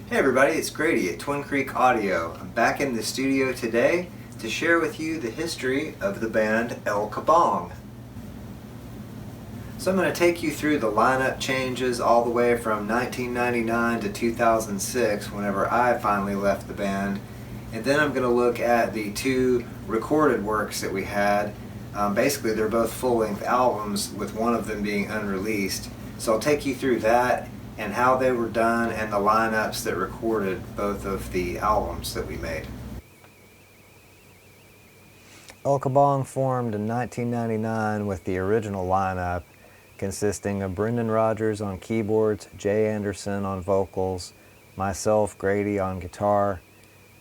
Hey everybody, it's Grady at Twin Creek Audio. I'm back in the studio today to share with you the history of the band El Kabong. So I'm going to take you through the lineup changes all the way from 1999 to 2006 whenever I finally left the band. And then I'm going to look at the two recorded works that we had. Basically they're both full-length albums with one of them being unreleased. So I'll take you through that and how they were done and the lineups that recorded both of the albums that we made. El Kabong formed in 1999 with the original lineup consisting of Brendan Rogers on keyboards, Jay Anderson on vocals, myself, Grady on guitar,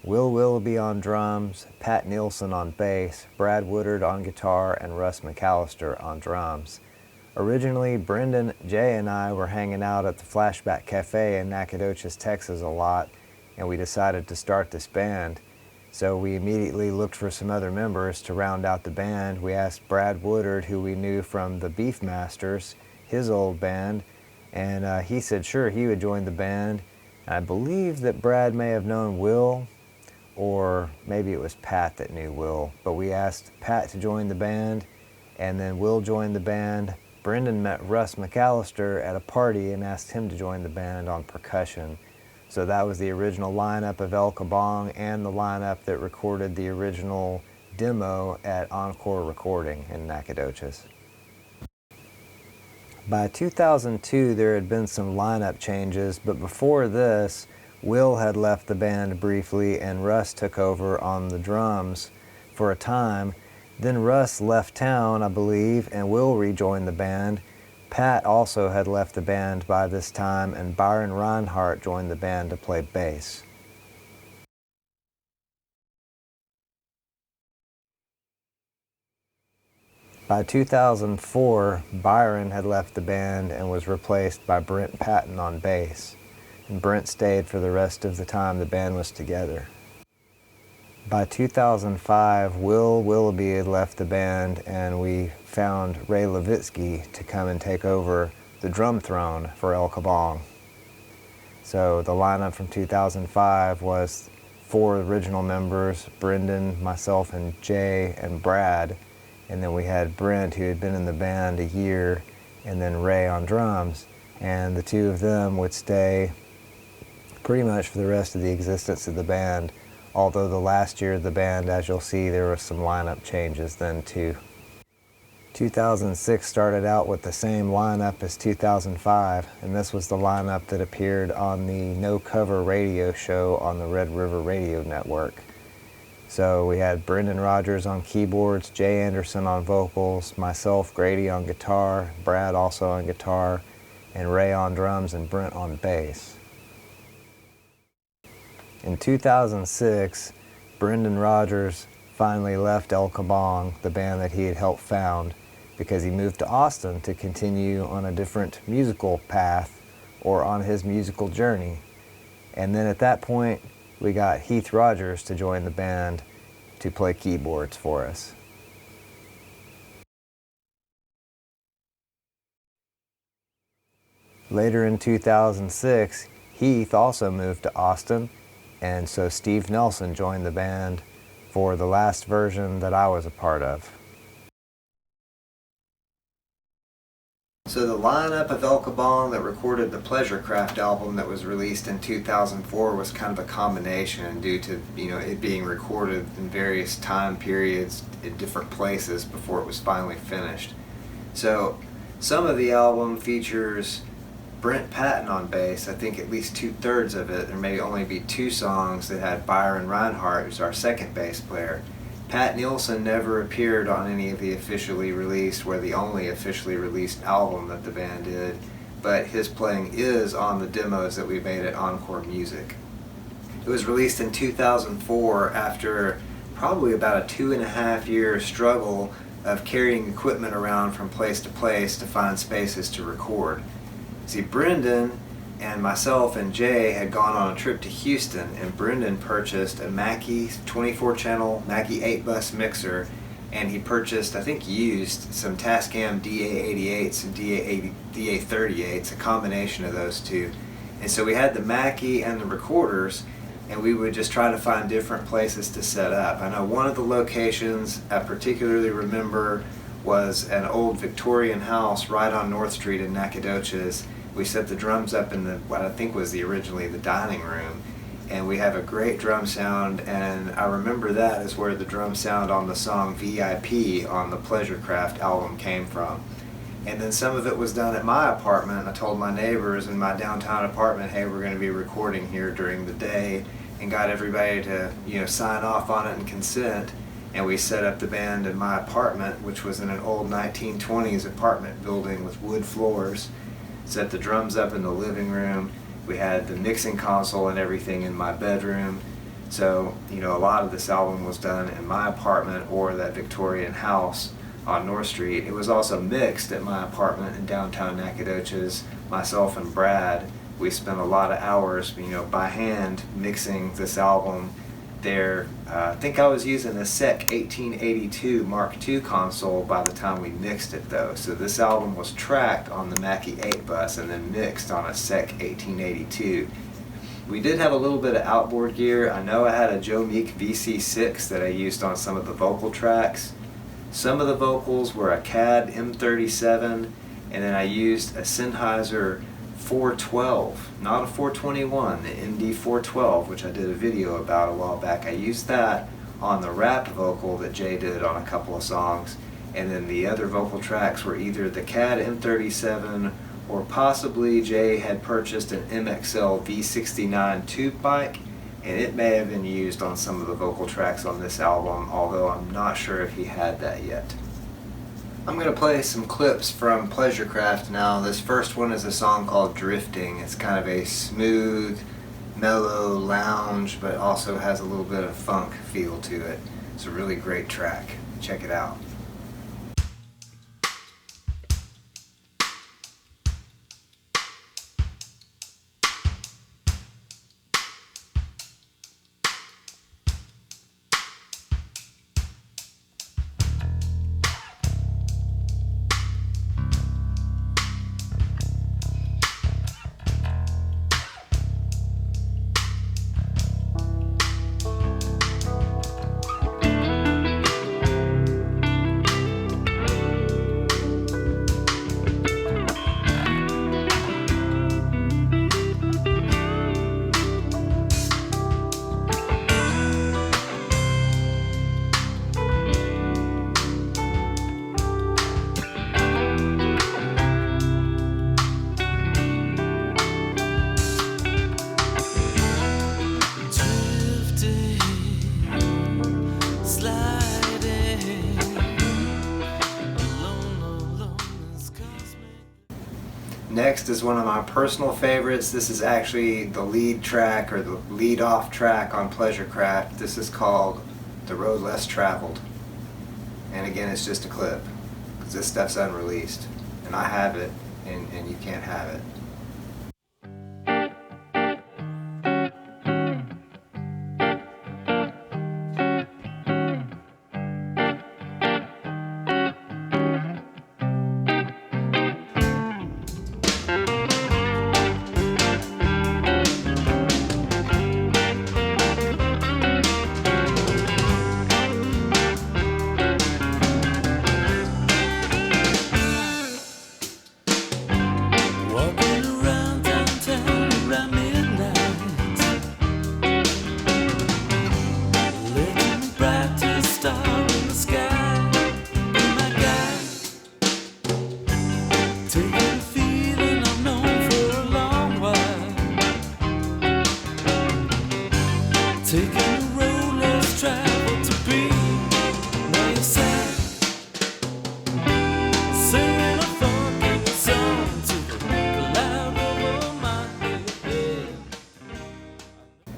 Will Willoughby on drums, Pat Nielsen on bass, Brad Woodard on guitar, and Russ McAllister on drums. Originally, Brendan, Jay, and I were hanging out at the Flashback Cafe in Nacogdoches, Texas a lot, and we decided to start this band. So we immediately looked for some other members to round out the band. We asked Brad Woodard, who we knew from the Beefmasters, his old band, and he said sure, he would join the band. And I believe that Brad may have known Will, or maybe it was Pat that knew Will, but we asked Pat to join the band, and then Will joined the band. Brendan met Russ McAllister at a party and asked him to join the band on percussion. So that was the original lineup of El Kabong and the lineup that recorded the original demo at Encore Recording in Nacogdoches. By 2002 there had been some lineup changes, but before this Will had left the band briefly and Russ took over on the drums for a time. Then Russ left town, I believe, and Will rejoined the band. Pat also had left the band by this time, and Byron Reinhardt joined the band to play bass. By 2004, Byron had left the band and was replaced by Brent Patton on bass, and Brent stayed for the rest of the time the band was together. By 2005, Will Willoughby had left the band and we found Ray Levitsky to come and take over the drum throne for El Kabong. So the lineup from 2005 was 4 original members, Brendan, myself, and Jay, and Brad. And then we had Brent, who had been in the band a year, and then Ray on drums. And the two of them would stay pretty much for the rest of the existence of the band. Although the last year of the band, as you'll see, there were some lineup changes then too. 2006 started out with the same lineup as 2005, and this was the lineup that appeared on the No Cover radio show on the Red River Radio Network. So we had Brendan Rogers on keyboards, Jay Anderson on vocals, myself, Grady on guitar, Brad also on guitar, and Ray on drums and Brent on bass. In 2006, Brendan Rogers finally left El Kabong, the band that he had helped found, because he moved to Austin to continue on a different musical path or on his musical journey. And then at that point, we got Heath Rogers to join the band to play keyboards for us. Later in 2006, Heath also moved to Austin, and so Steve Nelson joined the band for the last version that I was a part of. So the lineup of El Kabong that recorded the PleasureCraft album that was released in 2004 was kind of a combination due to it being recorded in various time periods in different places before it was finally finished. So some of the album features Brent Patton on bass. I think at least 2/3 of it. There may only be 2 songs that had Byron Reinhardt, who's our second bass player. Pat Nielsen never appeared on any of the officially released, or the only officially released album that the band did, but his playing is on the demos that we made at Encore Music. It was released in 2004 after probably about a 2.5-year struggle of carrying equipment around from place to place to find spaces to record. See, Brendan and myself and Jay had gone on a trip to Houston, and Brendan purchased a Mackie 24-channel Mackie 8-bus mixer, and he purchased, I think used, some Tascam DA88s and DA38s, a combination of those two. And so we had the Mackie and the recorders, and we would just try to find different places to set up. I know one of the locations I particularly remember was an old Victorian house right on North Street in Nacogdoches. We set the drums up in what I think was originally the dining room, and we have a great drum sound, and I remember that is where the drum sound on the song VIP on the PleasureCraft album came from. And then some of it was done at my apartment. I told my neighbors in my downtown apartment, hey, we're going to be recording here during the day, and got everybody to, sign off on it and consent. And we set up the band in my apartment, which was in an old 1920s apartment building with wood floors. Set the drums up in the living room. We had the mixing console and everything in my bedroom. So, a lot of this album was done in my apartment or that Victorian house on North Street. It was also mixed at my apartment in downtown Nacogdoches. Myself and Brad, we spent a lot of hours, by hand mixing this album there. I think I was using a SEC 1882 Mark II console by the time we mixed it though. So this album was tracked on the Mackie 8 bus and then mixed on a SEC 1882. We did have a little bit of outboard gear. I know I had a Joe Meek VC6 that I used on some of the vocal tracks. Some of the vocals were a CAD M37, and then I used a Sennheiser 412, not a 421, the MD 412, which I did a video about a while back. I used that on the rap vocal that Jay did on a couple of songs, and then the other vocal tracks were either the CAD M37 or possibly Jay had purchased an MXL V69 tube mic, and it may have been used on some of the vocal tracks on this album, although I'm not sure if he had that yet. I'm going to play some clips from PleasureCraft now. This first one is a song called Drifting. It's kind of a smooth, mellow lounge, but also has a little bit of funk feel to it. It's a really great track. Check it out. Next is one of my personal favorites. This is actually the lead track or the lead off track on PleasureCraft. This is called The Road Less Traveled. And again, it's just a clip because this stuff's unreleased. And I have it and you can't have it.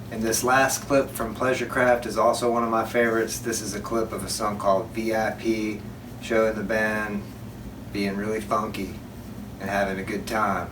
And this last clip from PleasureCraft is also one of my favorites. This is a clip of a song called VIP, showing the band being really funky and having a good time.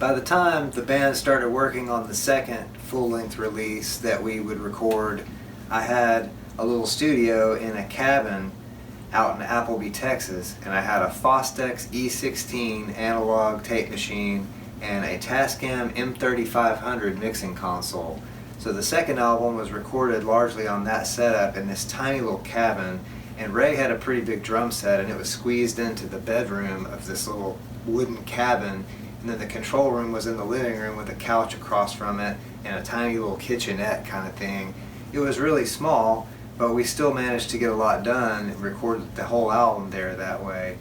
By the time the band started working on the second full-length release that we would record, I had a little studio in a cabin out in Appleby, Texas, and I had a Fostex E16 analog tape machine and a Tascam M3500 mixing console. So the second album was recorded largely on that setup in this tiny little cabin, and Ray had a pretty big drum set, and it was squeezed into the bedroom of this little wooden cabin, and then the control room was in the living room with a couch across from it and a tiny little kitchenette kind of thing. It was really small, but we still managed to get a lot done and recorded the whole album there that way.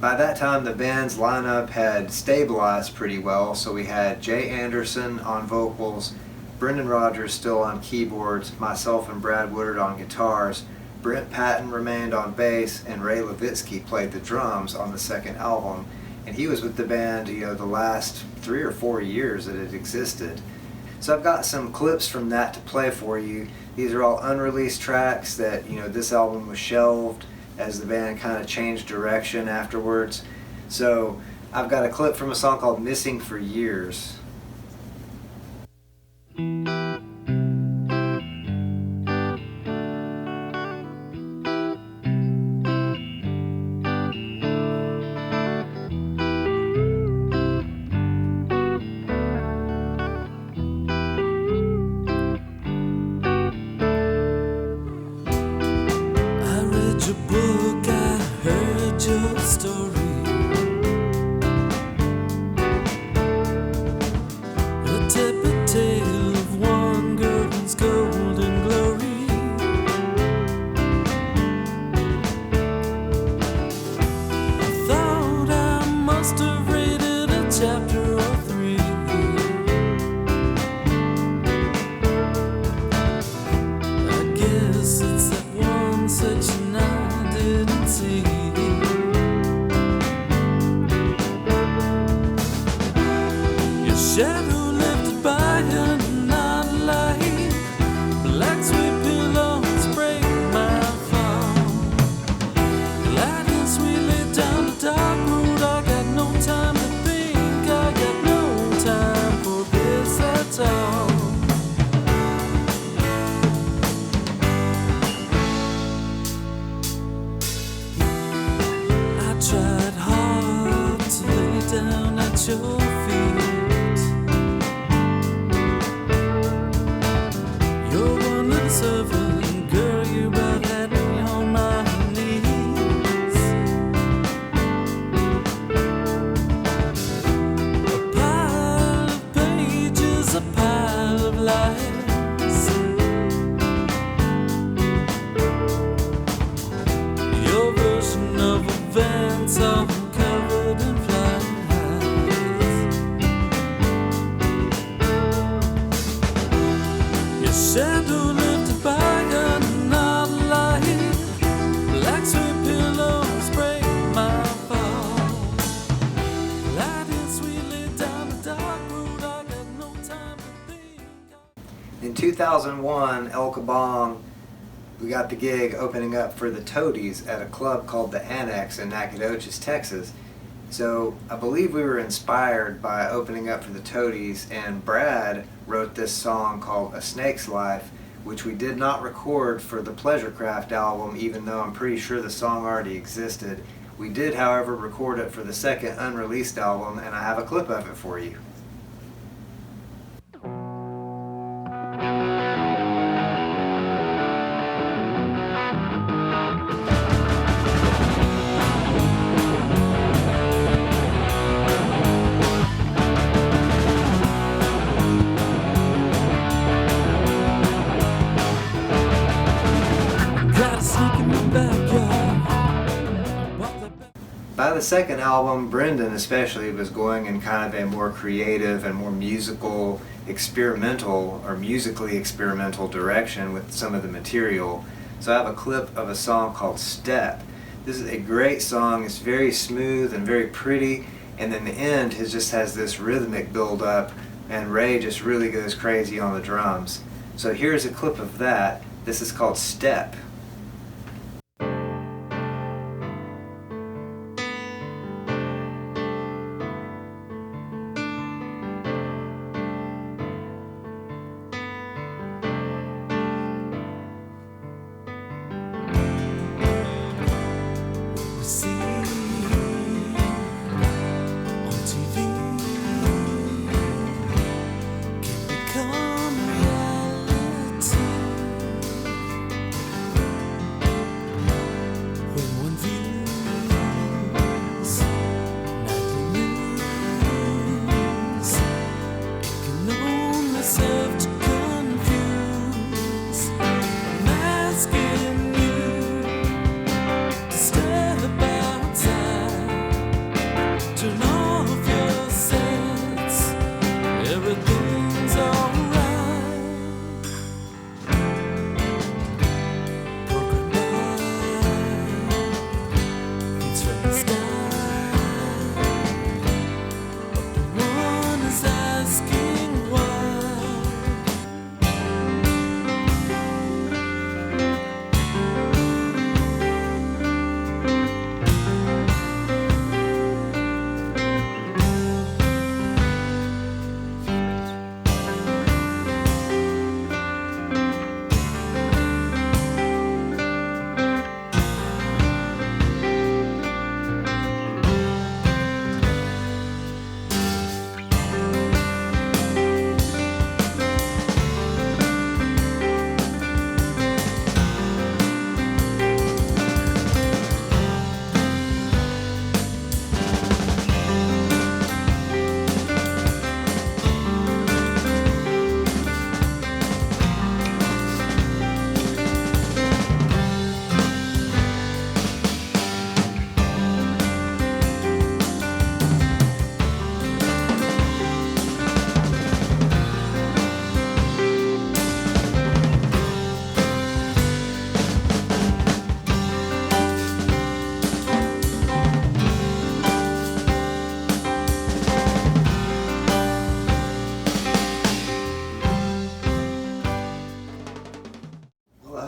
By that time the band's lineup had stabilized pretty well, so we had Jay Anderson on vocals, Brendan Rogers still on keyboards, myself and Brad Woodard on guitars, Brent Patton remained on bass, and Ray Levitsky played the drums on the second album. And he was with the band, the last 3 or 4 years that it existed. So I've got some clips from that to play for you. These are all unreleased tracks that, this album was shelved as the band kind of changed direction afterwards. So I've got a clip from a song called Missing for Years. Your book, I heard your story. A tepid tale of one girl's golden glory. I thought I must have rated a chapter or 3. I guess it's that one section I didn't see. Your shadow lifted by a night light. Black sweet pillows break my fall. Gliding sweetly down the dark road. I got no time to think. I got no time for this at all. Tried hard to lay down at your feet. You're one little servant girl, you about had me on my knees. A pile of pages, a pile of lies. Your version of events all covered in flies. Your shadow lifted by a night light. Black sweet pillows break my fall. Gliding sweetly down the dark road. I got no time to think. In 2001, El Kabong, we got the gig opening up for the Toadies at a club called the Annex in Nacogdoches, Texas. So I believe we were inspired by opening up for the Toadies, and Brad wrote this song called A Snake's Life, which we did not record for the PleasureCraft album, even though I'm pretty sure the song already existed. We did, however, record it for the second unreleased album, and I have a clip of it for you. By the second album, Brendan especially was going in kind of a more creative and more musical, experimental, or musically experimental direction with some of the material. So I have a clip of a song called Step. This is a great song. It's very smooth and very pretty, and then the end just has this rhythmic build up, and Ray just really goes crazy on the drums. So here's a clip of that. This is called Step.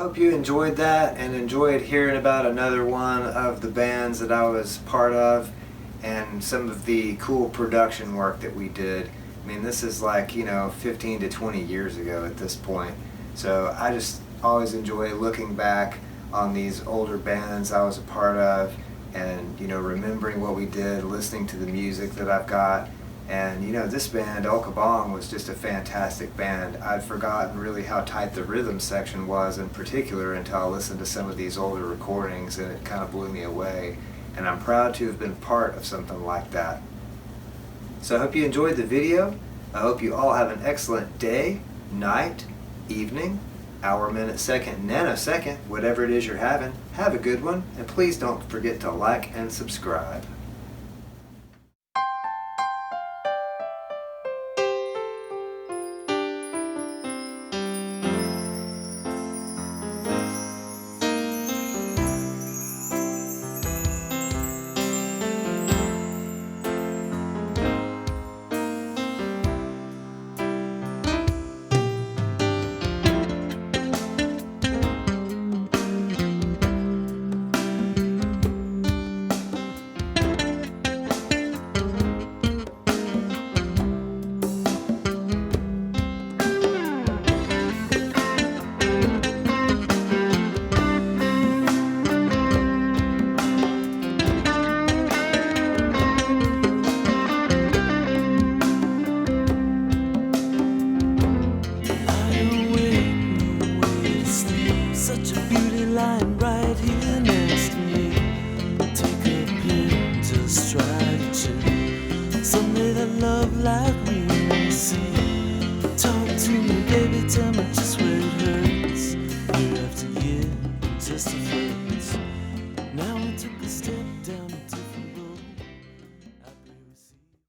hope you enjoyed that and enjoyed hearing about another one of the bands that I was part of and some of the cool production work that we did. I mean, this is like, 15 to 20 years ago at this point. So I just always enjoy looking back on these older bands I was a part of and, remembering what we did, listening to the music that I've got. And this band, El Kabong, was just a fantastic band. I'd forgotten really how tight the rhythm section was in particular until I listened to some of these older recordings, and it kind of blew me away. And I'm proud to have been part of something like that. So I hope you enjoyed the video. I hope you all have an excellent day, night, evening, hour, minute, second, nanosecond, whatever it is you're having. Have a good one, and please don't forget to like and subscribe.